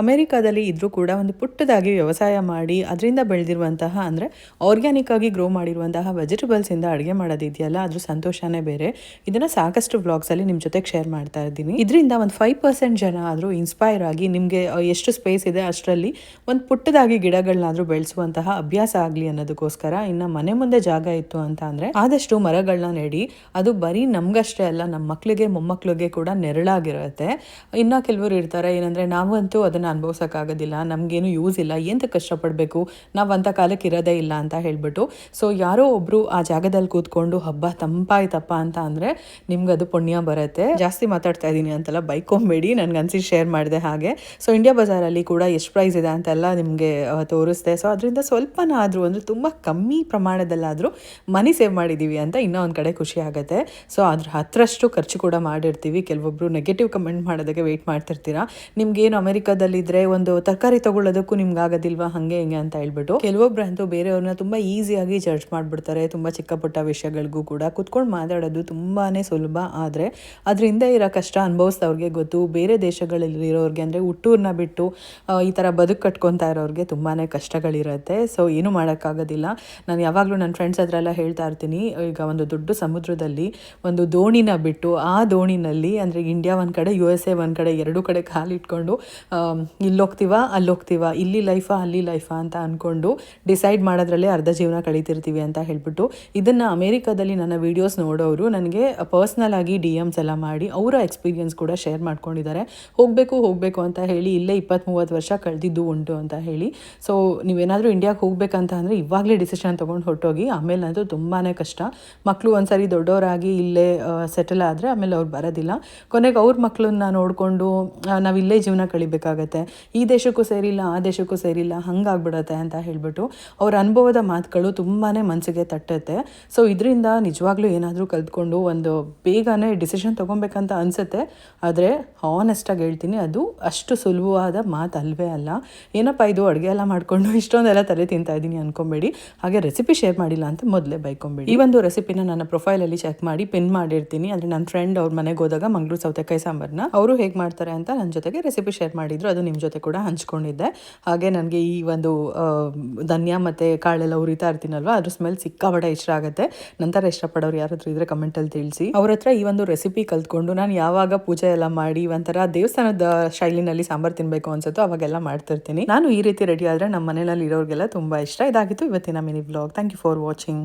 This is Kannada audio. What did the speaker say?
ಅಮೆರಿಕಾದಲ್ಲಿ ಇದ್ರೂ ಕೂಡ ಒಂದು ಪುಟ್ಟದಾಗಿ ವ್ಯವಸಾಯ ಮಾಡಿ ಅದರಿಂದ ಬೆಳೆದಿರುವಂತಹ ಅಂದರೆ ಆರ್ಗ್ಯಾನಿಕ್ ಆಗಿ ಗ್ರೋ ಮಾಡಿರುವಂತಹ ವೆಜಿಟೇಬಲ್ಸಿಂದ ಅಡುಗೆ ಮಾಡೋದಿದೆಯಲ್ಲ ಅದ್ರ ಸಂತೋಷನೇ ಬೇರೆ. ಇದನ್ನು ಸಾಕಷ್ಟು ವ್ಲಾಗ್ಸಲ್ಲಿ ನಿಮ್ಮ ಜೊತೆಗೆ ಶೇರ್ ಮಾಡ್ತಾ ಇದ್ದೀನಿ. ಇದರಿಂದ ಒಂದು 5% ಜನ ಆದರೂ ಇನ್ಸ್ಪೈರ್ ಆಗಿ ನಿಮಗೆ ಎಷ್ಟು ಸ್ಪೇಸ್ ಇದೆ ಅಷ್ಟರಲ್ಲಿ ಒಂದು ಪುಟ್ಟದಾಗಿ ಗಿಡಗಳನ್ನಾದರೂ ಬೆಳೆಸುವಂತಹ ಅಭ್ಯಾಸ ಆಗಲಿ ಅನ್ನೋದಕ್ಕೋಸ್ಕರ. ಇನ್ನು ಮನೆ ಮುಂದೆ ಜಾಗ ಇತ್ತು ಅಂತ ಅಂದರೆ ಆದಷ್ಟು ಮರಗಳನ್ನ ನೆಡಿ. ಅದು ಬರೀ ನಮಗಷ್ಟೇ ಅಲ್ಲ, ನಮ್ಮ ಮಕ್ಕಳಿಗೆ ಮೊಮ್ಮಕ್ಕಳಿಗೆ ಕೂಡ ನೆರಳಾಗಿರುತ್ತೆ. ಇನ್ನು ಕೆಲವರು ಇರ್ತಾರೆ ಏನಂದರೆ ನಾವಂತೂ ಅದನ್ನು ಅನುಭವಿಸೋಕ್ಕಾಗೋದಿಲ್ಲ, ನಮಗೇನು ಯೂಸ್ ಇಲ್ಲ, ಎಂತ ಕಷ್ಟಪಡಬೇಕು, ನಾವು ಅಂಥ ಕಾಲಕ್ಕೆ ಇರೋದೇ ಇಲ್ಲ ಅಂತ ಹೇಳಿಬಿಟ್ಟು. ಸೊ ಯಾರೋ ಒಬ್ಬರು ಆ ಜಾಗದಲ್ಲಿ ಕೂತ್ಕೊಂಡು ಹಬ್ಬ ತಂಪಾಯ್ತಪ್ಪ ಅಂತ ಅಂದರೆ ನಿಮ್ಗೆ ಅದು ಪುಣ್ಯ ಬರುತ್ತೆ. ಜಾಸ್ತಿ ಮಾತಾಡ್ತಾ ಇದ್ದೀನಿ ಅಂತೆಲ್ಲ ಬೈಕೊಂಬೇಡಿ, ನನಗೆ ಅನಿಸಿ ಶೇರ್ ಮಾಡಿದೆ ಹಾಗೆ. ಸೊ ಇಂಡಿಯಾ ಬಜಾರಲ್ಲಿ ಕೂಡ ಎಷ್ಟು ಪ್ರೈಸ್ ಇದೆ ಅಂತೆಲ್ಲ ನಿಮಗೆ ತೋರಿಸ್ದೆ. ಸೊ ಅದರಿಂದ ಸ್ವಲ್ಪನಾದರೂ ಅಂದರೆ ತುಂಬ ಕಮ್ಮಿ ಪ್ರಮಾಣದಲ್ಲಾದರೂ ಮನಿ ಸೇವ್ ಮಾಡಿದ್ದೀವಿ ಅಂತ ಇನ್ನೂ ಒಂದು ಕಡೆ ಖುಷಿ ಆಗುತ್ತೆ. ಸೊ ಅದ್ರ 10ರಷ್ಟು ಖರ್ಚು ಕೂಡ ಮಾಡಿರ್ತೀವಿ. ಕೆಲವೊಬ್ಬರು ನೆಗೆಟಿವ್ ಕಮೆಂಟ್ ಮಾಡೋದಕ್ಕೆ ವೆಯ್ಟ್ ಮಾಡ್ತಿರ್ತೀರಾ, ನಿಮ್ಗೇನು ಅಮೆರಿಕಾದಲ್ಲಿದ್ದರೆ ಒಂದು ತರಕಾರಿ ತೊಗೊಳ್ಳೋದಕ್ಕೂ ನಿಮ್ಗೆ ಆಗೋದಿಲ್ವಾ ಹಾಗೆ ಹಿಂಗೆ ಅಂತ ಹೇಳ್ಬಿಟ್ಟು. ಕೆಲವೊಬ್ಬರಂತೂ ಬೇರೆಯವ್ರನ್ನ ತುಂಬ ಈಸಿಯಾಗಿ ಜಡ್ಜ್ ಮಾಡಿಬಿಡ್ತಾರೆ. ತುಂಬ ಚಿಕ್ಕ ಪುಟ್ಟ ವಿಷಯಗಳಿಗೂ ಕೂಡ ಕುತ್ಕೊಂಡು ಮಾತಾಡೋದು ತುಂಬಾ ಸುಲಭ, ಆದರೆ ಅದರಿಂದ ಇರೋ ಕಷ್ಟ ಅನುಭವಿಸಿದವ್ರಿಗೆ ಗೊತ್ತು. ಬೇರೆ ದೇಶಗಳಲ್ಲಿ ಇರೋರಿಗೆ ಅಂದರೆ ಹುಟ್ಟೂರನ್ನ ಬಿಟ್ಟು ಈ ಥರ ಬದುಕು ಕಟ್ಕೊತಾ ಇರೋರಿಗೆ ತುಂಬಾ ಕಷ್ಟಗಳಿರುತ್ತೆ. ಸೊ ಏನೂ ಮಾಡೋಕ್ಕಾಗೋದಿಲ್ಲ. ನಾನು ಯಾವಾಗಲೂ ನನ್ನ ಫ್ರೆಂಡ್ಸ್ ಹತ್ರ ಎಲ್ಲ ಹೇಳ್ತಾ ಇರ್ತೀನಿ, ಈಗ ಒಂದು ದೊಡ್ಡ ಸಮುದ್ರದಲ್ಲಿ ಒಂದು ದೋಣಿನ ಬಿಟ್ಟು ಆ ದೋಣಿನಲ್ಲಿ ಅಂದರೆ ಇಂಡಿಯಾ ಒಂದು ಕಡೆ USA ಒಂದು ಕಡೆ ಎರಡೂ ಕಡೆ ಕಾಲಿಟ್ಕೊಂಡು ಇಲ್ಲೋಗ್ತೀವ ಅಲ್ಲೋಗ್ತೀವ, ಇಲ್ಲಿ ಲೈಫಾ ಅಲ್ಲಿ ಲೈಫಾ ಅಂತ ಅಂದ್ಕೊಂಡು ಡಿಸೈಡ್ ಮಾಡೋದ್ರಲ್ಲೇ ಅರ್ಧ ಜೀವನ ಕಳೀತಿರ್ತೀವಿ ಅಂತ ಹೇಳ್ಬಿಟ್ಟು. ಇದನ್ನು ಅಮೇರಿಕಾದಲ್ಲಿ ನನ್ನ ವೀಡಿಯೋಸ್ ನೋಡೋರು ನನಗೆ ಪರ್ಸ್ನಲ್ ಆಗಿ DMs ಎಲ್ಲ ಮಾಡಿ ಅವರ ಎಕ್ಸ್ಪೀರಿಯನ್ಸ್ ಕೂಡ ಶೇರ್ ಮಾಡ್ಕೊಂಡಿದ್ದಾರೆ. ಹೋಗಬೇಕು ಅಂತ ಹೇಳಿ ಇಲ್ಲೇ 20-30 ವರ್ಷ ಕಳೆದಿದ್ದು ಉಂಟು ಅಂತ ಹೇಳಿ. ಸೊ ನೀವೇನಾದರೂ ಇಂಡಿಯಾಗೆ ಹೋಗ್ಬೇಕಂತ ಅಂದರೆ ಇವಾಗಲೇ ಡಿಸಿಷನ್ ತೊಗೊಂಡು ಹೊರಟೋಗಿ, ಆಮೇಲೆ ಅಂತೂ ತುಂಬಾ ಕಷ್ಟ. ಮಕ್ಕಳು ಒಂದ್ಸರಿ ದೊಡ್ಡವರಾಗಿ ಇಲ್ಲೇ ಸೆಟಲ್ ಆದರೆ ಆಮೇಲೆ ಅವ್ರು ಬರೋದಿಲ್ಲ. ಕೊನೆಗೆ ಅವ್ರ ಮಕ್ಕಳನ್ನ ನೋಡಿಕೊಂಡು ನಾವು ಇಲ್ಲೇ ಜೀವನ ಕಳಿಬೇಕಾಗತ್ತೆ. ಈ ದೇಶಕ್ಕೂ ಸೇರಿಲ್ಲ ಆ ದೇಶಕ್ಕೂ ಸೇರಿಲ್ಲ ಹಂಗಾಗ್ಬಿಡತ್ತೆ ಅಂತ ಹೇಳಿಬಿಟ್ಟು ಅವ್ರ ಅನುಭವದ ಮಾತುಗಳು ತುಂಬಾ ಮನಸ್ಸಿಗೆ ತಟ್ಟುತ್ತೆ. ಸೊ ಇದರಿಂದ ನಿಜವಾಗ್ಲೂ ಏನಾದರೂ ಕಲ್ತ್ಕೊಂಡು ಒಂದು ಬೇಗನೆ ಡಿಸಿಷನ್ ತೊಗೊಬೇಕಂತ ಅನಿಸುತ್ತೆ. ಆದರೆ ಹಾನೆಸ್ಟಾಗಿ ಹೇಳ್ತೀನಿ, ಅದು ಅಷ್ಟು ಸುಲಭವಾದ ಮಾತು ಅಲ್ವೇ ಅಲ್ಲ. ಏನಪ್ಪ ಇದು ಅಡುಗೆ ಎಲ್ಲ ಮಾಡಿಕೊಂಡು ಇಷ್ಟೊಂದೆಲ್ಲ ತಲೆ ತಿಂತಾ ಇದ್ದೀನಿ ಅಂದ್ಕೊಂಬೇಡಿ. ಹಾಗೆ ರೆಸಿಪಿ ಶೇರ್ ಮಾಡಿಲ್ಲ ಅಂತ ಮೊದಲೇ ಬೈಕೊಂಬೇಡಿ. ಈ ಒಂದು ರೆಸಿಪಿನ ನನ್ನ ಪ್ರೊಫೈಲಲ್ಲಿ ಚೆಕ್ ಮಾಡಿ ಪಿನ್ ಮಾಡಿರ್ತೀನಿ. ಅಂದರೆ ನನ್ನ ಫ್ರೆಂಡ್ ಅವ್ರ ಮನೆಗೆ ಹೋದಾಗ ಮಂಗಳೂರು ಸೌತೆಕಾಯಿ ಸಾಂಬಾರನ್ನ ಅವರು ಹೇಗೆ ಮಾಡ್ತಾರೆ ಅಂತ ನನ್ನ ಜೊತೆಗೆ ರೆಸಿಪಿ ಶೇರ್ ಮಾಡಿದ್ರು, ಅದು ನಿಮ್ಮ ಜೊತೆ ಕೂಡ ಹಂಚ್ಕೊಂಡಿದ್ದೆ. ಹಾಗೆ ನನಗೆ ಈ ಒಂದು ಧನಿಯಾ ಮತ್ತು ಕಾಳೆಲ್ಲ ಉರಿತಾ ಇರ್ತೀನಲ್ವ, ಅದ್ರ ಸ್ಮೆಲ್ ಸಿಕ್ಕಾಪಟ್ಟೆ ಇಷ್ಟ ಆಗುತ್ತೆ. ನಂತರ ಇಷ್ಟಪಡೋರು ಯಾರಾದರೂ ಇದ್ರೆ ಕಮೆಂಟಲ್ಲಿ ತಿಳಿಸಿ. ಅವ್ರ ಹತ್ರ ಈ ಒಂದು ರೆಸಿಪಿ ಕಲ್ತ್ಕೊಂಡು ನಾನು ಯಾವಾಗ ಪೂಜೆ ಎಲ್ಲ ಮಾಡಿ ಒಂಥರ ದೇವಸ್ಥಾನದ ಶೈಲಿನಲ್ಲಿ ಸಾಂಬಾರು ತಿನ್ನಬೇಕು ಅನ್ಸುತ್ತೋ ಅವಾಗೆಲ್ಲ ಮಾಡ್ತಿರ್ತೀನಿ. ನಾನು ಈ ರೀತಿ ರೆಡಿ ಆದರೆ ನಮ್ಮ ಮನೆಯಲ್ಲಿ ಇರೋರಿಗೆಲ್ಲ ತುಂಬ ಇಷ್ಟ. ಇದಾಗಿತ್ತು ಇವತ್ತಿನ mini vlog. Thank you for watching.